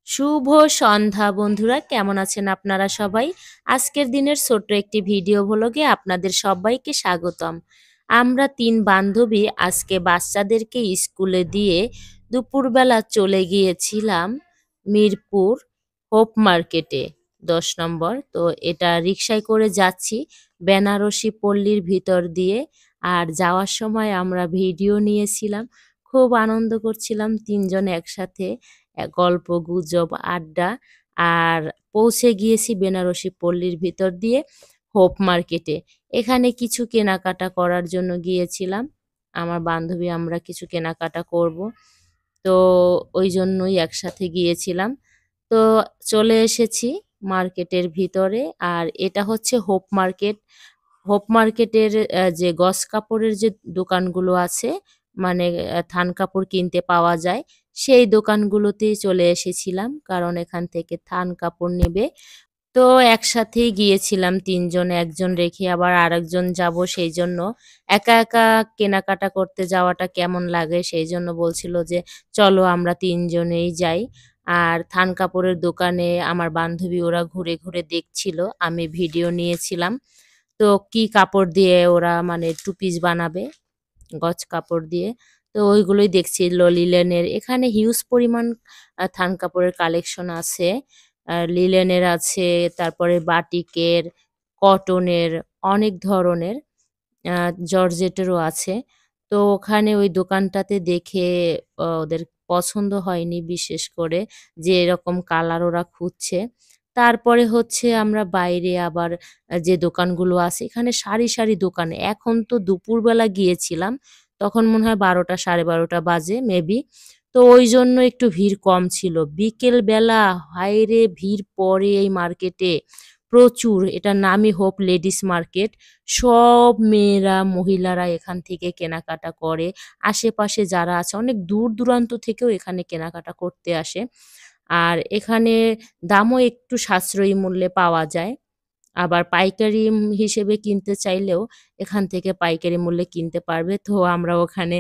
শুভ সন্ধ্যা বন্ধুরা, কেমন আছেন আপনারা সবাই? আজকের দিনের ছোট্ট একটি ভিডিও ভ্লগে আপনাদের সবাইকে স্বাগতম। আমরা ৩ বান্ধবী আজকে বাচ্চাদেরকে স্কুলে দিয়ে দুপুরবেলা চলে গিয়েছিলাম মিরপুর হোপ মার্কেটে ১০ নম্বর। তো এটা রিকশায় করে যাচ্ছি বেনারসি পল্লীর ভিতর দিয়ে। আর যাওয়ার সময় আমরা ভিডিও নিয়েছিলাম। খুব আনন্দ করছিলাম ৩ জন একসাথে। গল্প-গুজব, আড্ডা। আর পৌঁছে গিয়েছি বেনারসি পল্লীর ভিতর দিয়ে হোপ মার্কেটে। এখানে কিছু কেনাকাটা করার জন্য গিয়েছিলাম। আমার বান্ধবী আমরা কিছু কেনাকাটা করব। তো ওইজন্যই একসাথে গিয়েছিলাম। তো চলে এসেছি মার্কেটের ভিতরে। আর এটা হচ্ছে হোপ মার্কেট। হোপ মার্কেটের যে গস কাপড়ের যে দোকানগুলো আছে, মানে থান কাপড় কিনতে পাওয়া যায়, সেই দোকানগুলোতেই চলে এসেছিলাম। কারণ এখান থেকে থান কাপড় নেবে। তো একসাথেই গিয়েছিলাম ৩ জন। একজন রেখে আবার আরেকজন যাবো সেইজন্য। একা, একা কেনাকাটা করতে যাওয়াটা কেমন লাগে সেইজন্য বলছিল যে, "চলো আমরা ৩ জনেই যাই।" আর থান কাপড়ের দোকানে আমার বান্ধবী ওরা ঘুরে, ঘুরে দেখছিল। আমি ভিডিও নিয়েছিলাম। তো কি কাপড় দিয়ে ওরা মানে 2 পিস বানাবে, গজ কাপড় দিয়ে। তো ওইগুলোই দেখছিল লিলেনের। এখানে হিউজ পরিমাণ থান কাপড়ের কালেকশন আছে। লিলেনের আছে, তারপরে বাটিকের, কটনের, অনেক ধরনের, আ জর্জেটেরও আছে। তো ওখানে ওই দোকানটাতে দেখে ওদের পছন্দ হয়নি বিশেষ করে, যে এরকম কালার ওরা খুঁজছে। তারপরে হচ্ছে আমরা বাইরে আবার যে দোকানগুলো আছে এখানে সারি, সারি দোকান। এখন তো দুপুরবেলা গিয়েছিলাম। তখন মনে হয় ১২টা ১২:৩০ বাজে মেবি। তো ওইজন্য একটু ভিড় কম ছিল। বিকেল বেলা হায়রে ভিড় পড়ে এই মার্কেটে প্রচুর। এটার নামই হোপ লেডিস মার্কেট। সব মেয়েরা, মহিলারা এখান থেকে কেনাকাটা করে। আশেপাশে যারা আছে অনেক দূর-দূরান্ত থেকেও এখানে কেনাকাটা করতে আসে। আর এখানে দামও একটু সাশ্রয়ী মূল্যে পাওয়া যায়। আবার পাইকারি হিসেবে কিনতে চাইলেও এখান থেকে পাইকারি মূল্যে কিনতে পারবে। তো আমরা ওখানে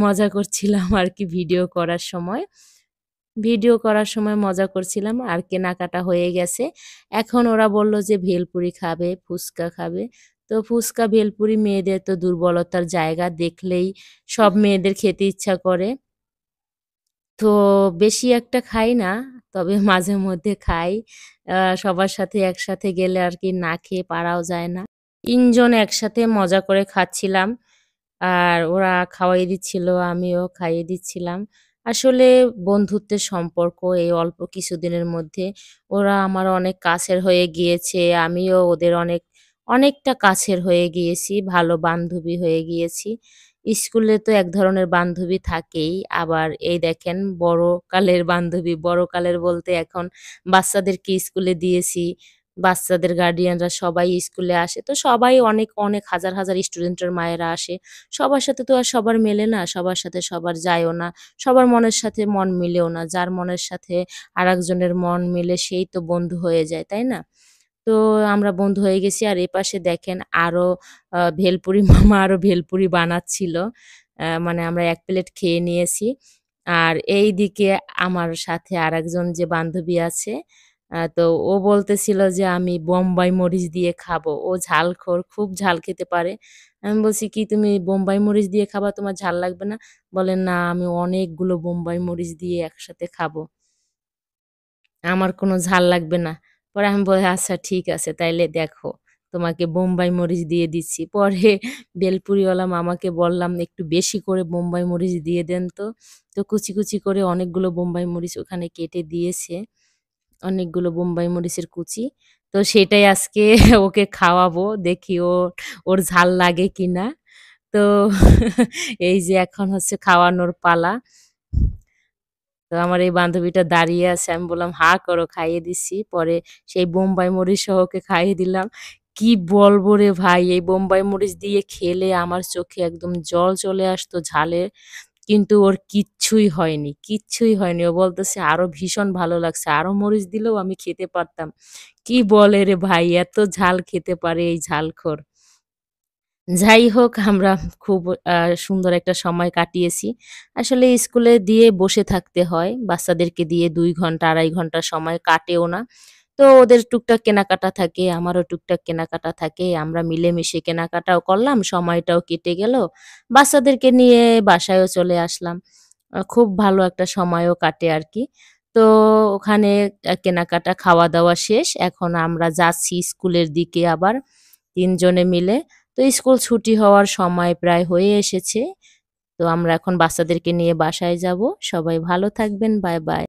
মজা করছিলাম আরকি ভিডিও করার সময়। ভিডিও করার সময় মজা করছিলাম আর কেনাকাটা হয়ে গেছে। এখন ওরা বলল যে ভেলপুরি খাবে, ফুচকা খাবে। তো ফুচকা, ভেলপুরি মেয়েদের তো দুর্বলতার জায়গা, দেখলেই সব মেয়েদের খেতে ইচ্ছা করে। তো বেশি একটা খাই না, তবে মাঝে মধ্যে খাই। সবার সাথে একসাথে গেলে আরকি না খেয়ে পারাও যায় না। ৩ জন একসাথে মজা করে খাচ্ছিলাম। আর ওরা খাওয়াই দিচ্ছিল, আমিও খাইয়ে দিচ্ছিলাম। আসলে বন্ধুত্বের সম্পর্ক এই অল্প কিছুদিনের মধ্যে ওরা আমার অনেক কাছের হয়ে গিয়েছে। আমিও ওদের অনেকটা কাছের হয়ে গিয়েছি, ভালো বান্ধবী হয়ে গিয়েছি। স্কুলে তো এক ধরনের বান্ধবী থাকেই। আবার এই দেখেন বড়কালের বান্ধবী, বড়কালের বলতে এখন বাচ্চাদেরকে স্কুলে দিয়েছি। বাচ্চাদের গার্ডিয়ানরা সবাই স্কুলে আসে। তো সবাই অনেক, অনেক হাজার, হাজার স্টুডেন্টের মায়েরা আসে। সবার সাথে তো আর সবার মেলে না, সবার সাথে সবার যায়ও না। সবার মনের সাথে মন মিলেও না। যার মনের সাথে আরেকজনের মন মিলে সেই তো বন্ধু হয়ে যায়, তাই না? তো আমরা বন্ধু হয়ে গেছি। আর এপাশে দেখেন আরো ভেলপুরি মামা আরো ভেলপুরি বানাচ্ছিল। মানে আমরা ১ প্লেট খেয়ে নিয়েছি। আর এইদিকে আমার সাথে আরেকজন যে বান্ধবী আছে, তো ও বলতেছিল যে, "আমি বোম্বাই মরিচ দিয়ে খাবো।" ও ঝালখোর, খুব ঝাল খেতে পারে। আমি বলছি, "কি তুমি বোম্বাই মরিচ দিয়ে খাবা? তোমার ঝাল লাগবে না?" বলে, "না, আমি অনেকগুলো বোম্বাই মরিচ দিয়ে একসাথে খাবো।" আমার কোনো ঝাল লাগবে না। পরে আমি বলি, "আচ্ছা ঠিক আছে তাইলে দেখো, তোমাকে বোম্বাই মরিচ দিয়ে দিচ্ছি।" পরে বেলপুরিওয়ালা মামাকে বললাম, "একটু বেশি করে বোম্বাই মরিচ দিয়ে দেন তো।" তো কুচি, কুচি করে অনেকগুলো বোম্বাই মরিচ ওখানে কেটে দিয়েছে। অনেকগুলো বোম্বাই মরিচের কুচি। তো সেটাই আজকে ওকে খাওয়াবো। দেখি ওর ঝাল লাগে কিনা। তো এই যে এখন হচ্ছে খাওয়ানোর পালা। তো আমার এই বান্ধবীটা দাঁড়িয়ে আছে। আমি বললাম, "হা করো।" খাইয়ে দিচ্ছি। পরে সেই বোম্বাই মরিচ সহ ওকে খাইয়ে দিলাম। কি বলবো রে ভাই! এই বোম্বাই মরিচ দিয়ে খেলে আমার চোখে একদম জল চলে আসতো ঝালে। কিন্তু ওর কিচ্ছুই হয়নি, কিচ্ছুই হয়নি। ও বলতেছে, "আরো ভীষণ ভালো লাগছে। আরো মরিচ দিলেও আমি খেতে পারতাম।" কি বলে রে ভাই! এত ঝাল খেতে পারে এই ঝালখোর। যাই হোক আমরা খুব আ সুন্দর একটা সময় কাটিয়েছি। আসলে স্কুলে দিয়ে বসে থাকতে হয়। বাচ্চাদেরকে দিয়ে ২ ঘন্টা ২.৫ ঘন্টা সময় কাটেও না। তো ওদের টুকটাক কেনাকাটা থাকে, আমারও টুকটাক কেনাকাটা থাকে। আমরা মিলেমিশে কেনাকাটাও করলাম, সময়টাও কেটে গেল। বাচ্চাদেরকে নিয়ে বাসায়ও চলে আসলাম। খুব ভালো একটা সময়ও কাটে আরকি। তো ওখানে কেনাকাটা, খাওয়া-দাওয়া শেষ। এখন আমরা যাচ্ছি স্কুলের দিকে আবার ৩ জনে মিলে। তো স্কুল ছুটি হওয়ার সময় প্রায় হয়ে এসেছে। তো আমরা এখন বাচ্চাদেরকে নিয়ে বাসায় যাবো। সবাই ভালো থাকবেন। Bye, by.